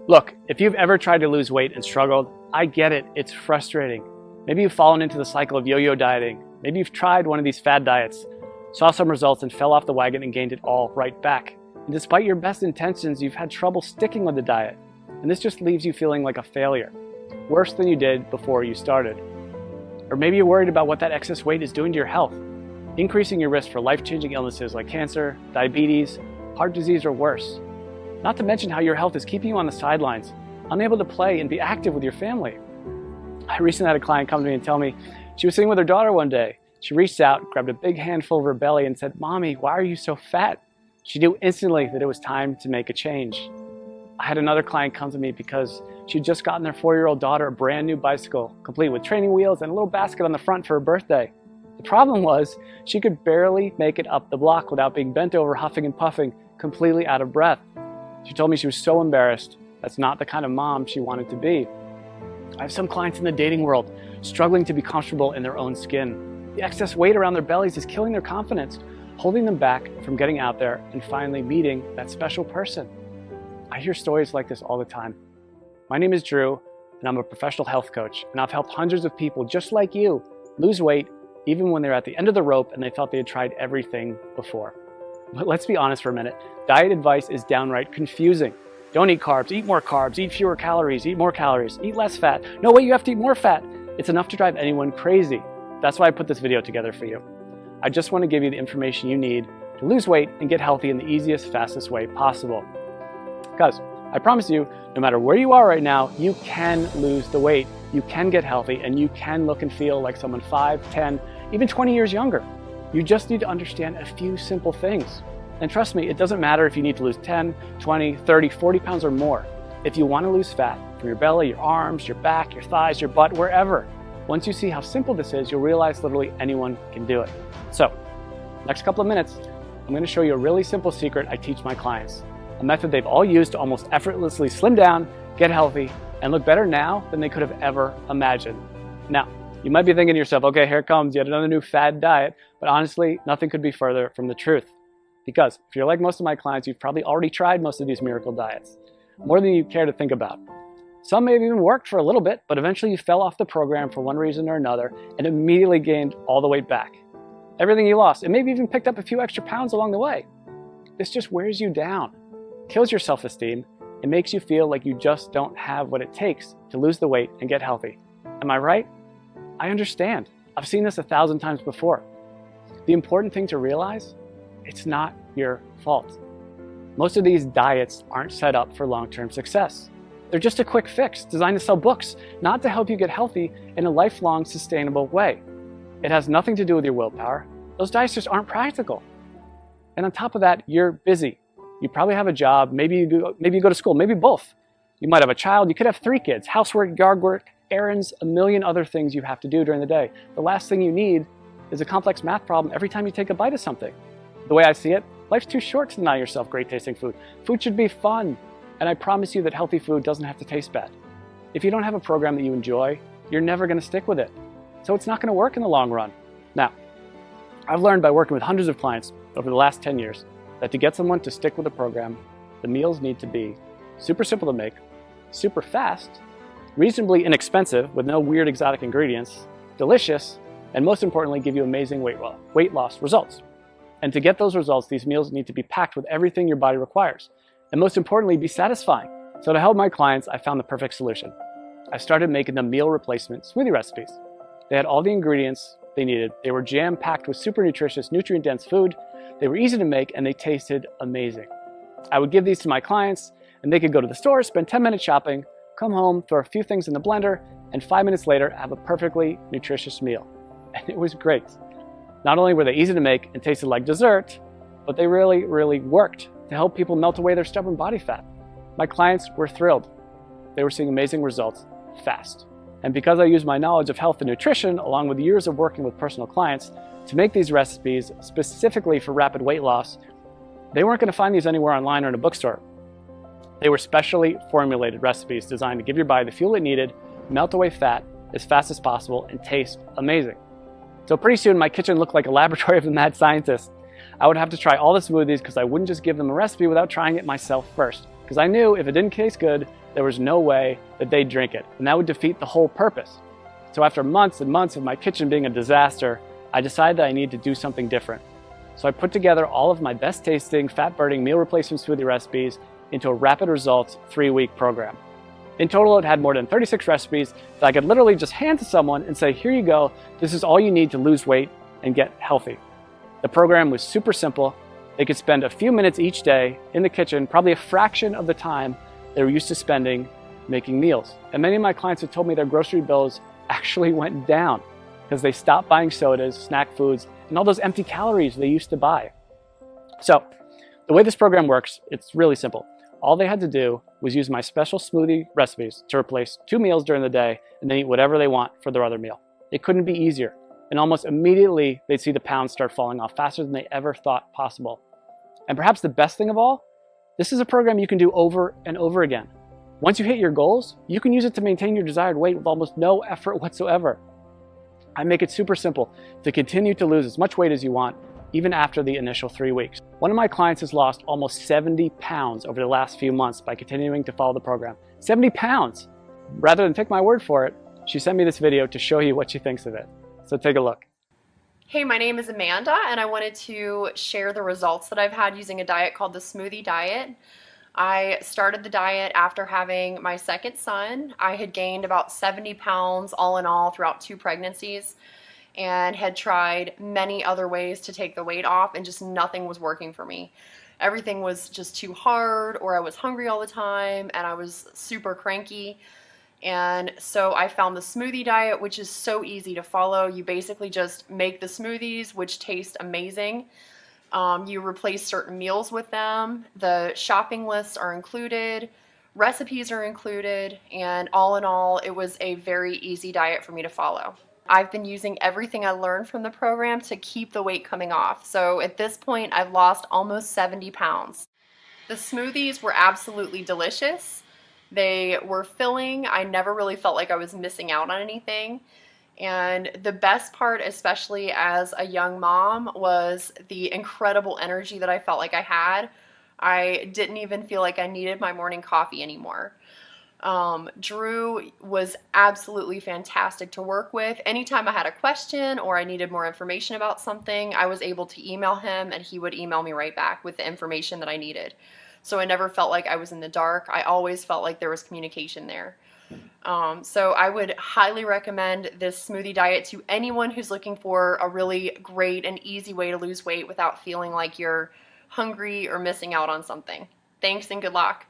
Look, if you've ever tried to lose weight and struggled, I get it, it's frustrating. Maybe you've fallen into the cycle of yo-yo dieting. Maybe you've tried one of these fad diets, saw some results and fell off the wagon and gained it all right back. And despite your best intentions, you've had trouble sticking with the diet. And this just leaves you feeling like a failure, worse than you did before you started. Or maybe you're worried about what that excess weight is doing to your health, increasing your risk for life-changing illnesses like cancer, diabetes, heart disease, or worse. Not to mention how your health is keeping you on the sidelines, unable to play and be active with your family. I recently had a client come to me and tell me she was sitting with her daughter one day. She reached out, grabbed a big handful of her belly and said, "Mommy, why are you so fat?" She knew instantly that it was time to make a change. I had another client come to me because she'd just gotten their 4-year-old daughter a brand new bicycle, complete with training wheels and a little basket on the front for her birthday. The problem was she could barely make it up the block without being bent over, huffing and puffing, completely out of breath. She told me she was so embarrassed. That's not the kind of mom she wanted to be. I have some clients in the dating world struggling to be comfortable in their own skin. The excess weight around their bellies is killing their confidence, holding them back from getting out there and finally meeting that special person. I hear stories like this all the time. My name is Drew, and I'm a professional health coach, and I've helped hundreds of people just like you lose weight even when they're at the end of the rope and they felt they had tried everything before. But let's be honest for a minute. Diet advice is downright confusing. Don't eat carbs, eat more carbs, eat fewer calories, eat more calories, eat less fat. No, wait, you have to eat more fat. It's enough to drive anyone crazy. That's why I put this video together for you. I just want to give you the information you need to lose weight and get healthy in the easiest, fastest way possible. Because I promise you, no matter where you are right now, you can lose the weight, you can get healthy, and you can look and feel like someone 5, 10, even 20 years younger. You just need to understand a few simple things. And trust me, it doesn't matter if you need to lose 10, 20, 30, 40 pounds or more. If you want to lose fat from your belly, your arms, your back, your thighs, your butt, wherever, once you see how simple this is, you'll realize literally anyone can do it. So, next couple of minutes, I'm going to show you a really simple secret I teach my clients. A method they've all used to almost effortlessly slim down, get healthy, and look better now than they could have ever imagined. Now, you might be thinking to yourself, okay, here comes yet another new fad diet, but honestly, nothing could be further from the truth. Because if you're like most of my clients, you've probably already tried most of these miracle diets, more than you care to think about. Some may have even worked for a little bit, but eventually you fell off the program for one reason or another and immediately gained all the weight back. Everything you lost, and maybe even picked up a few extra pounds along the way. This just wears you down, kills your self-esteem, and makes you feel like you just don't have what it takes to lose the weight and get healthy. Am I right? I understand. I've seen this 1,000 times before. The important thing to realize, it's not your fault. Most of these diets aren't set up for long-term success. They're just a quick fix designed to sell books, not to help you get healthy in a lifelong, sustainable way. It has nothing to do with your willpower. Those diets just aren't practical. And on top of that, you're busy. You probably have a job, maybe you go to school, maybe both. You might have a child, you could have 3 kids, housework, yard work, errands, a million other things you have to do during the day. The last thing you need is a complex math problem every time you take a bite of something. The way I see it, life's too short to deny yourself great tasting food. Food should be fun, and I promise you that healthy food doesn't have to taste bad. If you don't have a program that you enjoy, you're never going to stick with it. So it's not going to work in the long run. Now, I've learned by working with hundreds of clients over the last 10 years that to get someone to stick with a program, the meals need to be super simple to make, super fast, reasonably inexpensive with no weird exotic ingredients, delicious, and most importantly, give you amazing weight loss results. And to get those results, these meals need to be packed with everything your body requires. And most importantly, be satisfying. So to help my clients, I found the perfect solution. I started making them meal replacement smoothie recipes. They had all the ingredients they needed. They were jam-packed with super nutritious, nutrient-dense food. They were easy to make, and they tasted amazing. I would give these to my clients, and they could go to the store, spend 10 minutes shopping, come home, throw a few things in the blender, and 5 minutes later, have a perfectly nutritious meal. And it was great. Not only were they easy to make and tasted like dessert, but they really, really worked to help people melt away their stubborn body fat. My clients were thrilled. They were seeing amazing results fast. And because I use my knowledge of health and nutrition, along with years of working with personal clients, to make these recipes specifically for rapid weight loss, they weren't going to find these anywhere online or in a bookstore. They were specially formulated recipes designed to give your body the fuel it needed, melt away fat as fast as possible, and taste amazing. So pretty soon my kitchen looked like a laboratory of a mad scientist. I would have to try all the smoothies because I wouldn't just give them a recipe without trying it myself first. because I knew if it didn't taste good, there was no way that they'd drink it, and that would defeat the whole purpose. So after months and months of my kitchen being a disaster, I decided that I needed to do something different. So I put together all of my best tasting, fat-burning meal replacement smoothie recipes into a rapid results 3-week program. In total, it had more than 36 recipes that I could literally just hand to someone and say, here you go, this is all you need to lose weight and get healthy. The program was super simple. They could spend a few minutes each day in the kitchen, probably a fraction of the time they were used to spending making meals. And many of my clients have told me their grocery bills actually went down because they stopped buying sodas, snack foods, and all those empty calories they used to buy. So the way this program works, it's really simple. All they had to do was use my special smoothie recipes to replace 2 meals during the day and then eat whatever they want for their other meal. It couldn't be easier. And almost immediately, they'd see the pounds start falling off faster than they ever thought possible. And perhaps the best thing of all, this is a program you can do over and over again. Once you hit your goals, you can use it to maintain your desired weight with almost no effort whatsoever. I make it super simple to continue to lose as much weight as you want, even after the initial 3 weeks. One of my clients has lost almost 70 pounds over the last few months by continuing to follow the program. 70 pounds! Rather than take my word for it, she sent me this video to show you what she thinks of it. So take a look. Hey, my name is Amanda, and I wanted to share the results that I've had using a diet called the Smoothie Diet. I started the diet after having my second son. I had gained about 70 pounds all in all throughout 2 pregnancies and had tried many other ways to take the weight off, and just nothing was working for me. Everything was just too hard, or I was hungry all the time, and I was super cranky. And so I found the Smoothie Diet, which is so easy to follow. You basically just make the smoothies, which taste amazing. You replace certain meals with them. The shopping lists are included, recipes are included, and all in all, it was a very easy diet for me to follow. I've been using everything I learned from the program to keep the weight coming off. So at this point, I've lost almost 70 pounds. The smoothies were absolutely delicious. They were filling. I never really felt like I was missing out on anything. And the best part, especially as a young mom, was the incredible energy that I felt like I had. I didn't even feel like I needed my morning coffee anymore. Drew was absolutely fantastic to work with. Anytime I had a question or I needed more information about something, I was able to email him and he would email me right back with the information that I needed. So I never felt like I was in the dark. I always felt like there was communication there. So I would highly recommend this Smoothie Diet to anyone who's looking for a really great and easy way to lose weight without feeling like you're hungry or missing out on something. Thanks and good luck.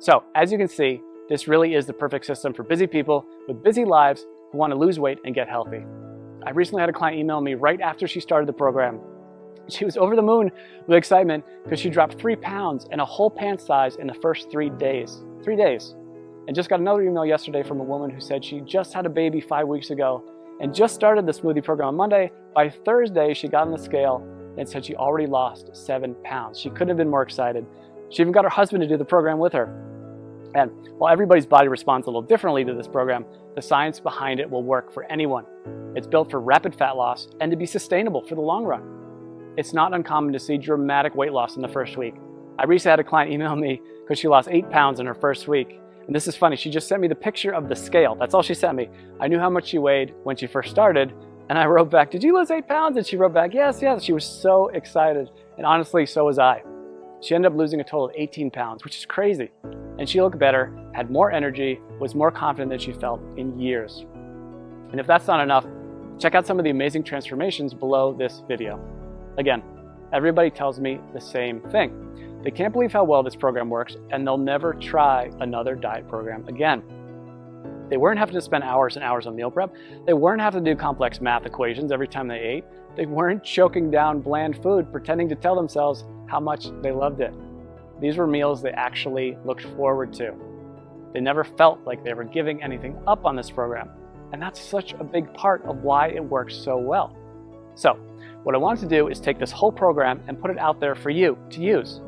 So as you can see, this really is the perfect system for busy people with busy lives who want to lose weight and get healthy. I recently had a client email me right after she started the program. She was over the moon with excitement because she dropped 3 pounds and a whole pant size in the first 3 days. 3 days. And just got another email yesterday from a woman who said she just had a baby 5 weeks ago and just started the smoothie program on Monday. By Thursday, she got on the scale and said she already lost 7 pounds. She couldn't have been more excited. She even got her husband to do the program with her. And while everybody's body responds a little differently to this program, the science behind it will work for anyone. It's built for rapid fat loss and to be sustainable for the long run. It's not uncommon to see dramatic weight loss in the first week. I recently had a client email me because she lost 8 pounds in her first week. And this is funny, she just sent me the picture of the scale. That's all she sent me. I knew how much she weighed when she first started, and I wrote back, did you lose 8 pounds? And she wrote back, yes. She was so excited. And honestly, so was I. She ended up losing a total of 18 pounds, which is crazy. And she looked better, had more energy, was more confident than she felt in years. And if that's not enough, check out some of the amazing transformations below this video. Again, everybody tells me the same thing. They can't believe how well this program works, and they'll never try another diet program again. They weren't having to spend hours and hours on meal prep. They weren't having to do complex math equations every time they ate. They weren't choking down bland food, pretending to tell themselves how much they loved it. These were meals they actually looked forward to. They never felt like they were giving anything up on this program. And that's such a big part of why it works so well. So, what I wanted to do is take this whole program and put it out there for you to use.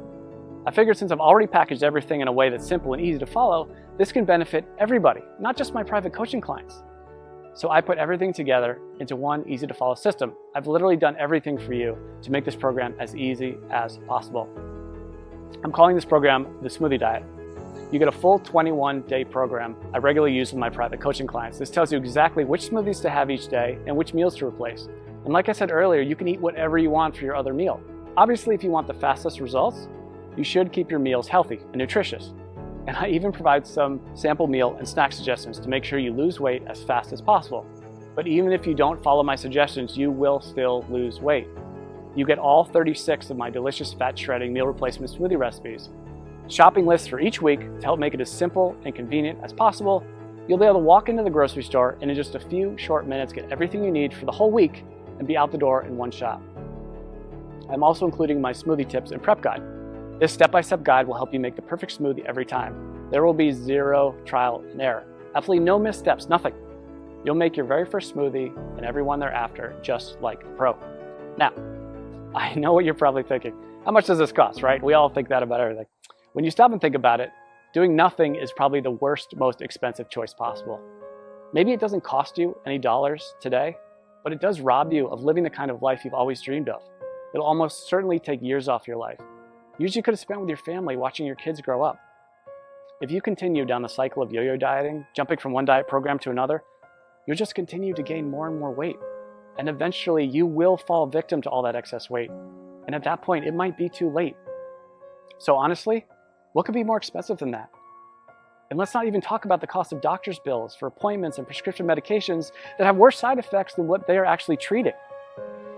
I figured since I've already packaged everything in a way that's simple and easy to follow, this can benefit everybody, not just my private coaching clients. So I put everything together into one easy to follow system. I've literally done everything for you to make this program as easy as possible. I'm calling this program the Smoothie Diet. You get a full 21-day program I regularly use with my private coaching clients. This tells you exactly which smoothies to have each day and which meals to replace. And like I said earlier, you can eat whatever you want for your other meal. Obviously, if you want the fastest results, you should keep your meals healthy and nutritious. And I even provide some sample meal and snack suggestions to make sure you lose weight as fast as possible. But even if you don't follow my suggestions, you will still lose weight. You get all 36 of my delicious fat shredding meal replacement smoothie recipes, shopping lists for each week to help make it as simple and convenient as possible. You'll be able to walk into the grocery store and in just a few short minutes get everything you need for the whole week and be out the door in one shot. I'm also including my smoothie tips and prep guide. This step-by-step guide will help you make the perfect smoothie every time. There will be zero trial and error. Absolutely no missteps, nothing. You'll make your very first smoothie and every one thereafter just like a pro. Now, I know what you're probably thinking. How much does this cost, right? We all think that about everything. When you stop and think about it, doing nothing is probably the worst, most expensive choice possible. Maybe it doesn't cost you any dollars today, but it does rob you of living the kind of life you've always dreamed of. It'll almost certainly take years off your life. Years you could have spent with your family watching your kids grow up. If you continue down the cycle of yo-yo dieting, jumping from one diet program to another, you'll just continue to gain more and more weight. And eventually you will fall victim to all that excess weight. And at that point, it might be too late. So honestly, what could be more expensive than that? And let's not even talk about the cost of doctor's bills for appointments and prescription medications that have worse side effects than what they are actually treating.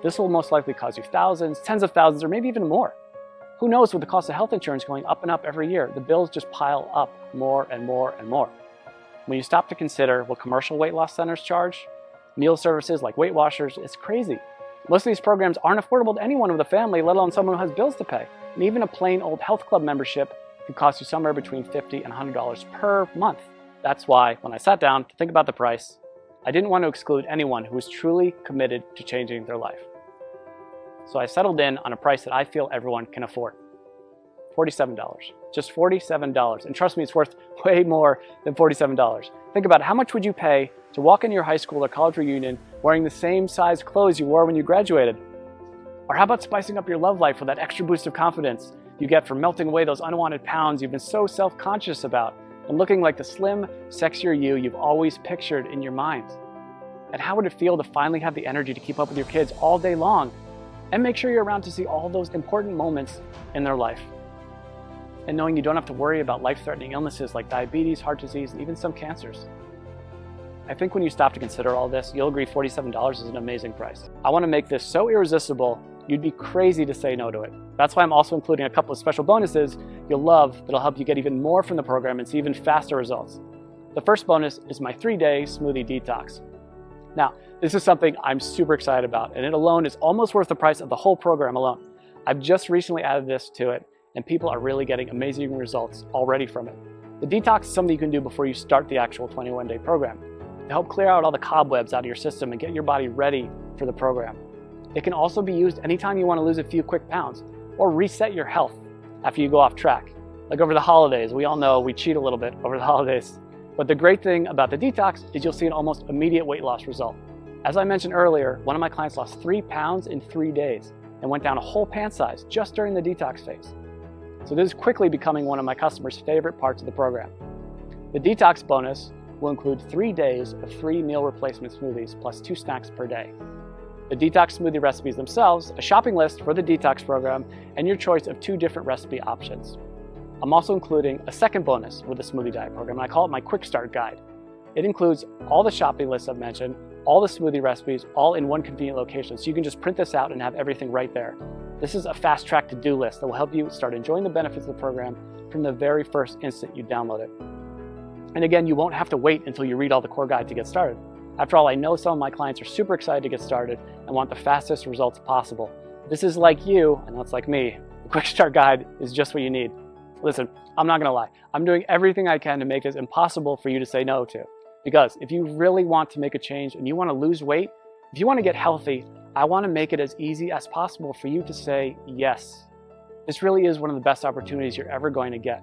This will most likely cost you thousands, tens of thousands, or maybe even more. Who knows, with the cost of health insurance going up and up every year, the bills just pile up more and more and more. When you stop to consider what commercial weight loss centers charge, meal services like Weight Watchers, it's crazy. Most of these programs aren't affordable to anyone with a family, let alone someone who has bills to pay. And even a plain old health club membership can cost you somewhere between $50 and $100 per month. That's why, when I sat down to think about the price, I didn't want to exclude anyone who was truly committed to changing their life. So I settled in on a price that I feel everyone can afford. $47. Just $47. And trust me, it's worth way more than $47. Think about it. How much would you pay to walk into your high school or college reunion wearing the same size clothes you wore when you graduated? Or how about spicing up your love life with that extra boost of confidence you get from melting away those unwanted pounds you've been so self-conscious about and looking like the slim, sexier you you've always pictured in your mind? And how would it feel to finally have the energy to keep up with your kids all day long and make sure you're around to see all those important moments in their life? And knowing you don't have to worry about life-threatening illnesses like diabetes, heart disease, and even some cancers. I think when you stop to consider all this, you'll agree $47 is an amazing price. I want to make this so irresistible, you'd be crazy to say no to it. That's why I'm also including a couple of special bonuses you'll love that'll help you get even more from the program and see even faster results. The first bonus is my 3-day smoothie detox. Now, this is something I'm super excited about, and it alone is almost worth the price of the whole program alone. I've just recently added this to it, and people are really getting amazing results already from it. The detox is something you can do before you start the actual 21-day program to help clear out all the cobwebs out of your system and get your body ready for the program. It can also be used anytime you want to lose a few quick pounds or reset your health after you go off track. Like over the holidays, we all know we cheat a little bit over the holidays. But the great thing about the detox is you'll see an almost immediate weight loss result. As I mentioned earlier, one of my clients lost 3 pounds in 3 days and went down a whole pant size just during the detox phase. So this is quickly becoming one of my customers' favorite parts of the program. The detox bonus will include 3 days of free meal replacement smoothies plus 2 snacks per day. The detox smoothie recipes themselves, a shopping list for the detox program, and your choice of 2 different recipe options. I'm also including a second bonus with the Smoothie Diet program, and I call it my Quick Start Guide. It includes all the shopping lists I've mentioned, all the smoothie recipes, all in one convenient location, so you can just print this out and have everything right there. This is a fast-track to-do list that will help you start enjoying the benefits of the program from the very first instant you download it. And again, you won't have to wait until you read all the core guide to get started. After all, I know some of my clients are super excited to get started and want the fastest results possible. If this is like you, and that's like me, the Quick Start Guide is just what you need. Listen, I'm not gonna lie. I'm doing everything I can to make this impossible for you to say no to. Because if you really want to make a change and you wanna lose weight, if you wanna get healthy, I wanna make it as easy as possible for you to say yes. This really is one of the best opportunities you're ever going to get.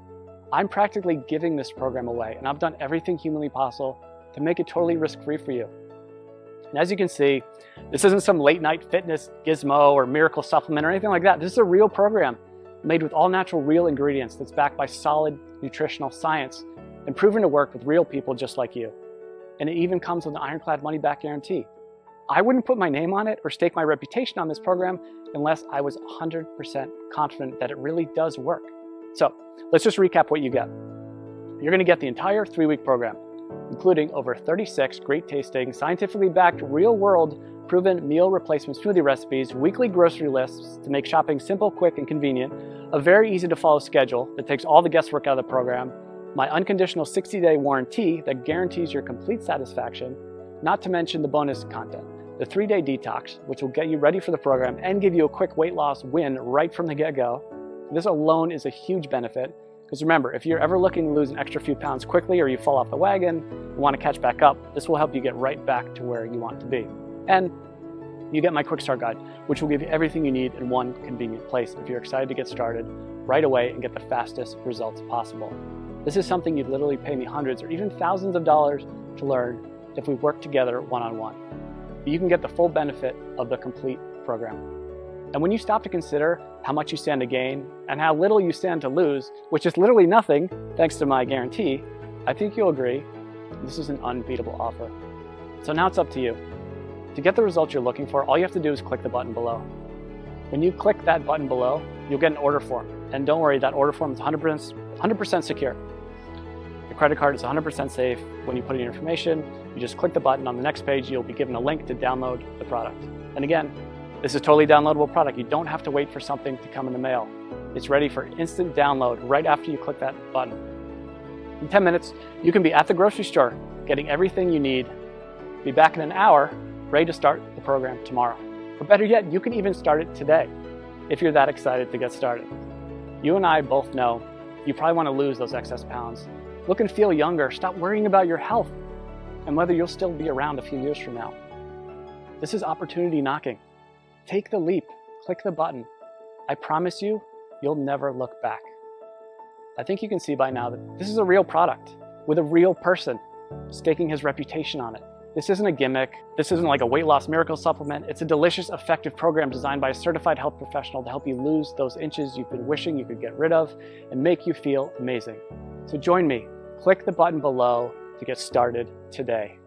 I'm practically giving this program away, and I've done everything humanly possible to make it totally risk-free for you. And as you can see, this isn't some late-night fitness gizmo or miracle supplement or anything like that. This is a real program made with all natural, real ingredients that's backed by solid nutritional science and proven to work with real people just like you. And it even comes with an ironclad money-back guarantee. I wouldn't put my name on it or stake my reputation on this program unless I was 100% confident that it really does work. So let's just recap what you get. You're going to get the entire 3-week program, including over 36 great tasting, scientifically backed, real-world, proven meal replacement smoothie recipes, weekly grocery lists to make shopping simple, quick, and convenient, a very easy to follow schedule that takes all the guesswork out of the program, my unconditional 60-day warranty that guarantees your complete satisfaction, not to mention the bonus content, the 3-day detox, which will get you ready for the program and give you a quick weight loss win right from the get-go. This alone is a huge benefit, because remember, if you're ever looking to lose an extra few pounds quickly or you fall off the wagon and want to catch back up, this will help you get right back to where you want to be. And you get my quick start guide, which will give you everything you need in one convenient place if you're excited to get started right away and get the fastest results possible. This is something you'd literally pay me hundreds or even thousands of dollars to learn if we work together one-on-one. You can get the full benefit of the complete program. And when you stop to consider how much you stand to gain and how little you stand to lose, which is literally nothing thanks to my guarantee, I think you'll agree this is an unbeatable offer. So now it's up to you. To get the results you're looking for, all you have to do is click the button below. When you click that button below, you'll get an order form. And don't worry, that order form is 100% secure. Your credit card is 100% safe. When you put in your information, you just click the button. On the next page, you'll be given a link to download the product. And again, this is a totally downloadable product. You don't have to wait for something to come in the mail. It's ready for instant download right after you click that button. In 10 minutes, you can be at the grocery store, getting everything you need. Be back in an hour, ready to start the program tomorrow. Or better yet, you can even start it today if you're that excited to get started. You and I both know you probably want to lose those excess pounds. Look and feel younger. Stop worrying about your health and whether you'll still be around a few years from now. This is opportunity knocking. Take the leap. Click the button. I promise you, you'll never look back. I think you can see by now that this is a real product with a real person staking his reputation on it. This isn't a gimmick. This isn't like a weight loss miracle supplement. It's a delicious, effective program designed by a certified health professional to help you lose those inches you've been wishing you could get rid of and make you feel amazing. So join me. Click the button below to get started today.